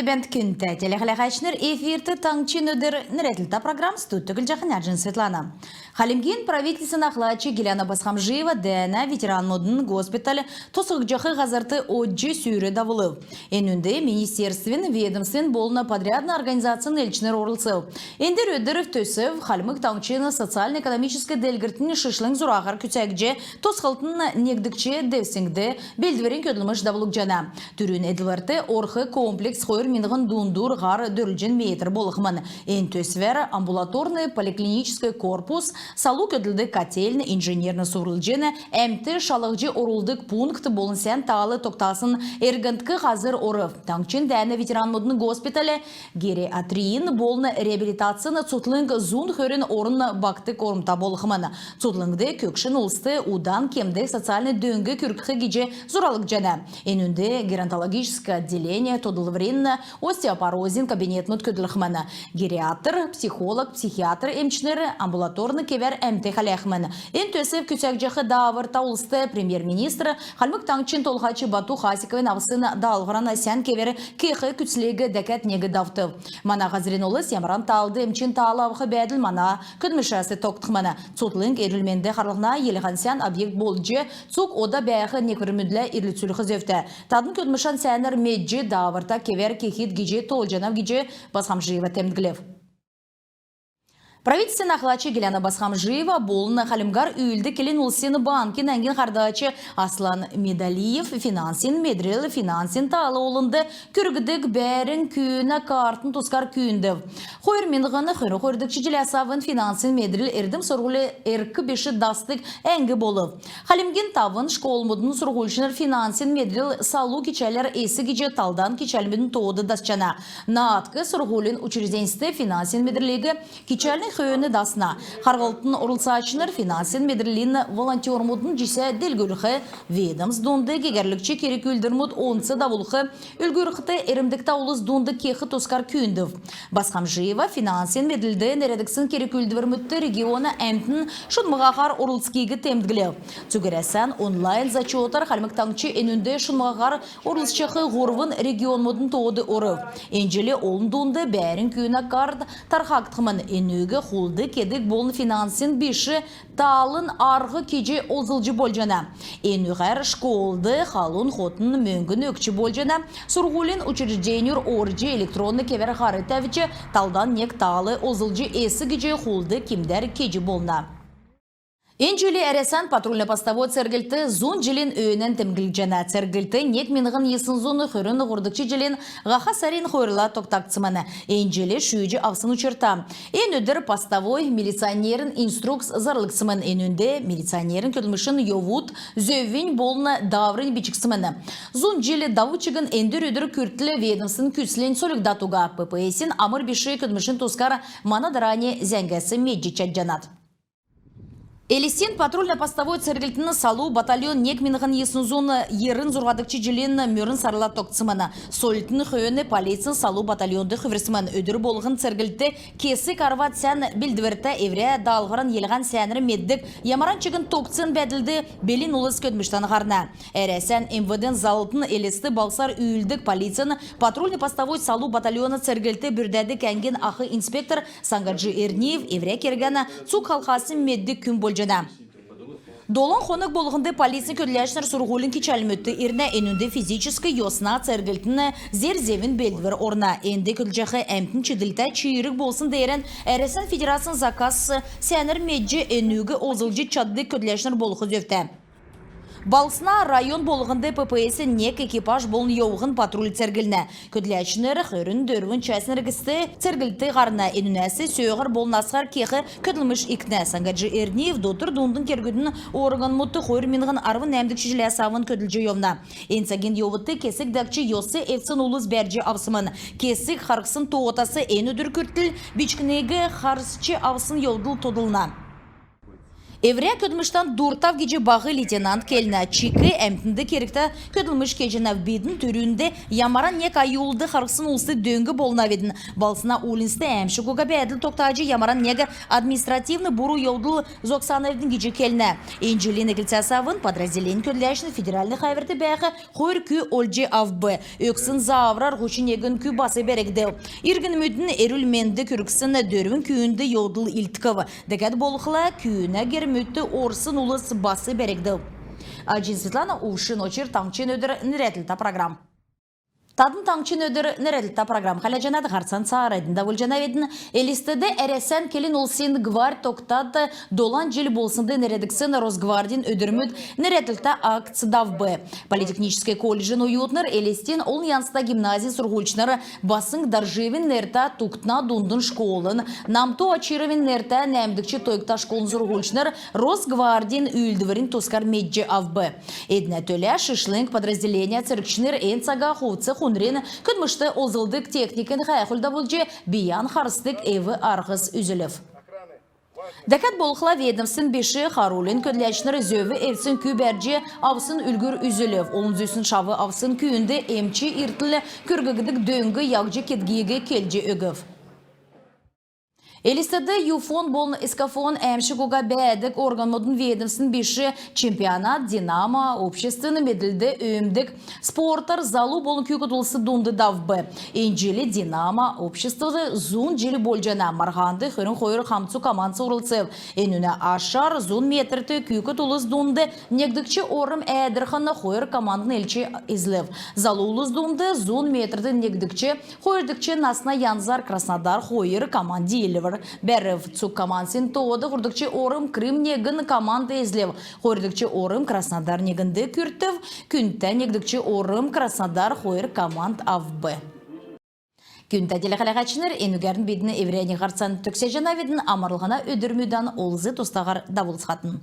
Бент күнті телехалахачныр эфирті таңчин өдір нәретілті программ студтігіл жақын әржін Светлана. Халимген правительсын ақлачы Геляна Басхамжиева дәна ветеран модын госпиталі тосық жақы ғазарты оджи сүйрі давылы. Энүнде министерствен, ведомствен болына подрядна организацияны элчінер орылсыл. Эндер өдірів төсів халимық таңчыны социально-экономический делгіртін шышлың зұрағар күтәкже тосқылтын негдікче девсіңді белдіверен көділміш давылық жана. Түрін әділверті орхы комплекс қойыр минығын дундур ғар дөрілжен метр болықмын. Эн төсвер амбулаторный поликлинический корпус салу көділді котельні инженерні сұрылжені әмті шалықжы орылдық пункт болын сән тағалы тоқтасын әргінткі қазыр орып. Таңчын дәні ветеран мұдын госпиталі гериатрийін болын реабилитацияны цутлынг зун хөрін орын бақты корымта болықмын. Цутлынгды көкшін ұлысты удан кемді социальный дөңгі күркігі геже зұралық жана. Энүнде геронтологическое отделение тодылврин остеопорозин кабинет мұд көділіқмін. Гериатр, психолог, психиатр емчінері амбулаторны кевер әмті қаляқмын. Ен төсіп күсәк жақы дауыр таулысты премьер-министр Халмық Таңчин Толхачы Бату Хасиковын авсын дауылғырана сән кевері кейқы күтслегі дәкәт негі давты. Мана ғазірен олы семран талды емчин таалауқы бәділ мана күдмішәсі тоқтықманы. Цутлынг ерілменді қарлығына еліған сән объект болжы цук ода бәяқы неквірмідлі ирліцуліқы зөфті. Тадын күдмішан сәнір меджі дауырта кевер кехит геже толжанав геже Басхамжиева темдгілев. Правительствен ақлачы Геляна Басхамжиева болын Халимгар үйілді келен ұлсені банкин әңген қардачы Аслан Медалиев финансин медрел финансин талы олынды күргідік бәрін күйіна картын тұскар күйінді. Қойыр менғаны қойры қойырдықшы желясавын финансин медрел ердім сұрғылы әркі беші дастық әңгі болып. Халимген тавын школмудын сұрғылшыныр финансин медрел салу кечәлер есі кече талдан кечәлметін тоғыды дасчана. Наатқы сұрғылын учрежденісті финансин медрелегі кечәлінің хöyöne dasna. Харғалтын орылсачыныр финансин медрелин волонтер мудын жисе делгүліқі ведомс донды кегерлікче керек үлдірмуд онсы давылқы үлгүріқті ерімдікті олыз донды кеқі тоскар күйіндів. Басхамжиева финансин медрелді нередіксін керек үлдірмүтті регионы әмтін шынмағағар орылскегі темдгілі. Цугересен онлайн зачетар Халимық Таңчы энүнде шынмағағар орылсчықы ғорвын регион мудын тоғыды орып. Энжелі олын донды бәрін күйіна кард тархақтықмын энүгі Хулды кедік болын финансин беші талын арғы кеже озылжы болжана. Энүғар школды халун хотын мөңгін өкчі болжана. Сұрғулин учрежденюр оржы электронны кевер ғары тәвічі талдан нек талы озылжы есі кеже хулды кимдер кеже болна. Энжели әресен патрульно-постовой цергілті зон жилин өйінен тімгіл жана. Цергілті нек минығын есын зоны хүрін ғырдықчы жилин ғаха сарин қойрыла тоқтақцыманы. Энжели шүйджі авсын учырта. Эн өдір постовой милиционерін инструкс зарлықсымын. Энүнде милиционерін көтілмішін йовуд зөвін болына даврын бичіксімыны. Зон жили давучығын әндір өдір күртлі ведомсын күтсілен солікдатуға ППСін амыр біші көтілмішін тоскар манадыране зәңгәсі меджі чаджанат. Элисен патрульно-постовой цергілтіні салу батальон нек минығын есын зоны ерін зұрғадықчы жилен мөрін сарыла тоқтсыманы. Солитіні хүйіні полицин салу батальонды хүверсімін. Өдір болғын цергілті кесі карват сән білдіверті евре далғырын елған сәнірі меддік ямаран чығын тоқтсын бәділді белін ұлыс көтміштан ғарна. Әресен МВД залытын елесті балсар үйілдік полицин патрульно-постовой салу батальоны цергілті бүрдәді кәнген ақы инспектор Сангаджи Эрниев евре кергені цук халқасы меддік күн бол Долон хонық болғынды полиция көрләшнер сұрғолын кечәлмөтті ирне энүнде физическі йосна цергілтіні зерзевін белдвер орна. Энде көлжақы әмтін чеділті чиырық болсын дейрен әресен федерациян закасы сәнір меджі энүгі озылжы чадды көрләшнер болғы зөфті. Балсына район болғынды ППСі нек экипаж болын еуғын патруль цергіліне. Көтләшінері қөрін дөрвін чәсініргісті цергілті ғарына енінәсі сөйғыр болын асқар кеқі көтілміш икне. Сангаджи Эрниев дотыр дондың кергідің орған мұтты қойыр менғын арвын әмдік шежілі асавын көтілжі еуна. Енсаген еуытты кесік дәкчі еосы эвсін олыз бәрджі авсымын. Кесік қарқсын тоғытасы ен өдір күртіл, бічкінегі қарсычы авсын еудыл тодылына. Evre ködmüşten durtav gece bağı leytenant kelina çiki emtinde kerikte ködülmüş kecenav bidin türünde yamaran nek ayoldu harksın olsa döngü bolna vedin. Balsına olinste emşi koga bedil toktacı yamaran nega administrativni buru yoldu zoksanevdin gece kelina. İncilin ekilsasavın подразделение ködüleşini federalni hayverdi beğe hoyr kü olce avbı. Öksün zavrar hoşun yegin kü bası berekde. İrgin müdün erülmende kürksün dörvün küünde yoldu iltkavı. Deket bolukla küüne mütte orsun ulus bası berekdi. Ajin Светлана Ушин очер таңчын өдір ніретліта программ. Тадын таңчын өдір ніретліта программ. Халя жанады ғарсан сағарайдында бұл жана ведін. Элистеді әресен келін олсен гвар тоқтады долан жел болсынды ніредіксін Росгвардин өдірмүд ніретліта акцидавбы. Политехнический колледжин уютныр элестен ол янста гимназия сургульчнары басың даржевин нерта туктна дундын школын. Намту ачировин нерта нәмдікчі тойкта школын сургульчныр Росгвардин үйілдіверін тоскар меджи авбы. Эдіне төлі шишлинг подразделения циркчныр энцага ховцы Хунрин күдмішті олзылдық техникін қайқылда болжы биян харыстық еві арғыз үзілів. Дәкәт болықла ведомсын беші Харулин көдләшнір зөві евсін күбәрже авсын үлгір үзілів. Олын зөсін шавы авсын күйінді емчі иртілі күргігідік дөңгі яғжы кетгейге келжі өгів. Элистеді юфон болын эскафон әмші кога бәдік орган модын ведомсын беші чемпионат Динамо обществені меділді өмдік спортар залу болын күйкітулысы дунды давбы. Энджелі Динамо обществеді зун желі болжана марғанды хүрін қойыр қамцу командсы урылцев. Энуна ашар зун метрті күйкітулыс дунды негдікчі орым әдірханы қойыр командын елчі излев. Залу улыс дунды зун метрді негдікчі қойырдікчі насына янзар Краснодар қойыр команды елівір. Бәрів цук командсын тоғыды құрдықчы орым Крым негін команда езлев. Қойырдықчы орым Краснодар негінді күртів, күнті негдікчі орым Краснодар қойыр команд авбы. Күнті телеқалақачыныр, енугерін бедіні еврейні ғарсан төксе жана ведін амарлығына өдірмюдан олзы тостағар давылсқатын.